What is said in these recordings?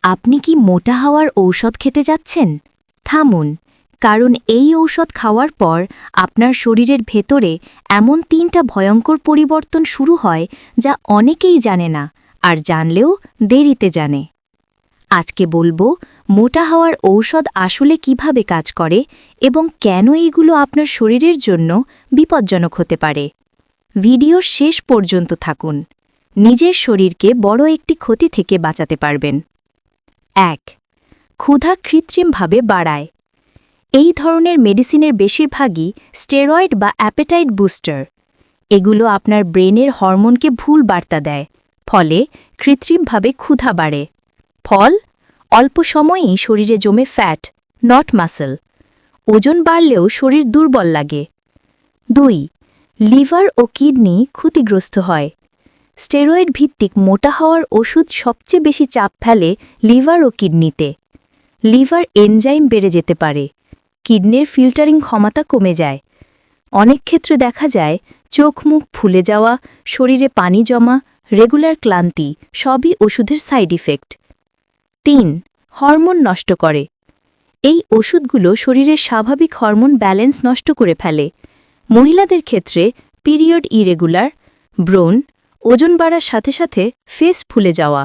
আপনি কি মোটা হওয়ার ঔষধ খেতে যাচ্ছেন? থামুন, কারণ এই ঔষধ খাওয়ার পর আপনার শরীরের ভেতরে এমন ৩টা ভয়ঙ্কর পরিবর্তন শুরু হয় যা অনেকেই জানে না, আর জানলেও দেরিতে জানে। আজকে বলবো মোটা হওয়ার ঔষধ আসলে কিভাবে কাজ করে এবং কেন এগুলো আপনার শরীরের জন্য বিপজ্জনক হতে পারে। ভিডিওর শেষ পর্যন্ত থাকুন, নিজের শরীরকে বড় একটি ক্ষতি থেকে বাঁচাতে পারবেন। ১. ক্ষুধা কৃত্রিমভাবে বাড়ায়। এই ধরনের মেডিসিনের বেশিরভাগই স্টেরয়েড বা অ্যাপেটাইট বুস্টার। এগুলো আপনার ব্রেনের হরমোনকে ভুল বার্তা দেয়, ফলে কৃত্রিমভাবে ক্ষুধা বাড়ে। ফল, অল্প সময়েই শরীরে জমে ফ্যাট, নট মাসল। ওজন বাড়লেও শরীর দুর্বল লাগে। ২. লিভার ও কিডনি ক্ষতিগ্রস্ত হয়। স্টেরয়েড ভিত্তিক মোটা হওয়ার ওষুধ সবচেয়ে বেশি চাপ ফেলে লিভার ও কিডনিতে। লিভার এনজাইম বেড়ে যেতে পারে, কিডনির ফিল্টারিং ক্ষমতা কমে যায়। অনেক ক্ষেত্রে দেখা যায় চোখ মুখ ফুলে যাওয়া, শরীরে পানি জমা, রেগুলার ক্লান্তি সবই ওষুধের সাইড ইফেক্ট। ৩. হরমোন নষ্ট করে। এই ওষুধগুলো শরীরের স্বাভাবিক হরমোন ব্যালেন্স নষ্ট করে ফেলে। মহিলাদের ক্ষেত্রে পিরিয়ড ইরেগুলার, ব্রণ, ওজন বাড়ার সাথে সাথে ফেস ফুলে যাওয়া।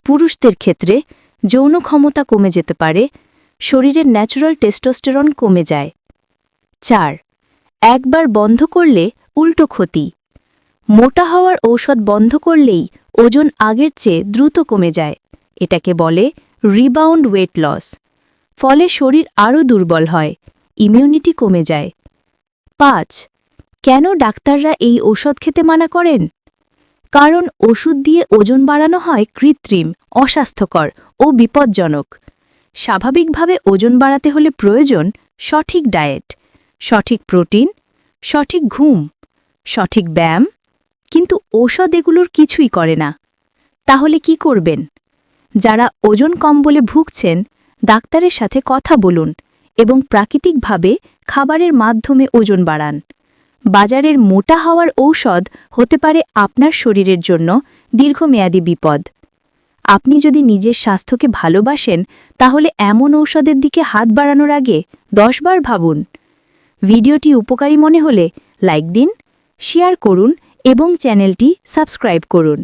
পুরুষদের ক্ষেত্রে যৌন ক্ষমতা কমে যেতে পারে, শরীরের ন্যাচারাল টেস্টোস্টেরন কমে যায়। ৪. একবার বন্ধ করলে উল্টো ক্ষতি। মোটা হওয়ার ঔষধ বন্ধ করলেই ওজন আগের চেয়ে দ্রুত কমে যায়। এটাকে বলে রিবাউন্ড ওয়েট লস। ফলে শরীর আরও দুর্বল হয়, ইমিউনিটি কমে যায়। ৫. কেন ডাক্তাররা এই ঔষধ খেতে মানা করেন? কারণ ওষুধ দিয়ে ওজন বাড়ানো হয় কৃত্রিম, অস্বাস্থ্যকর ও বিপজ্জনক। স্বাভাবিকভাবে ওজন বাড়াতে হলে প্রয়োজন সঠিক ডায়েট, সঠিক প্রোটিন, সঠিক ঘুম, সঠিক ব্যায়াম, কিন্তু ঔষধ এগুলোর কিছুই করে না। তাহলে কি করবেন? যারা ওজন কম বলে ভুগছেন, ডাক্তারের সাথে কথা বলুন এবং প্রাকৃতিকভাবে খাবারের মাধ্যমে ওজন বাড়ান। বাজারের মোটা হওয়ার ঔষধ হতে পারে আপনার শরীরের জন্য দীর্ঘমেয়াদী বিপদ। আপনি যদি নিজের স্বাস্থ্যকে ভালোবাসেন, তাহলে এমন ঔষধের দিকে হাত বাড়ানোর আগে 10 বার ভাবুন। ভিডিওটি উপকারী মনে হলে লাইক দিন, শেয়ার করুন এবং চ্যানেলটি সাবস্ক্রাইব করুন।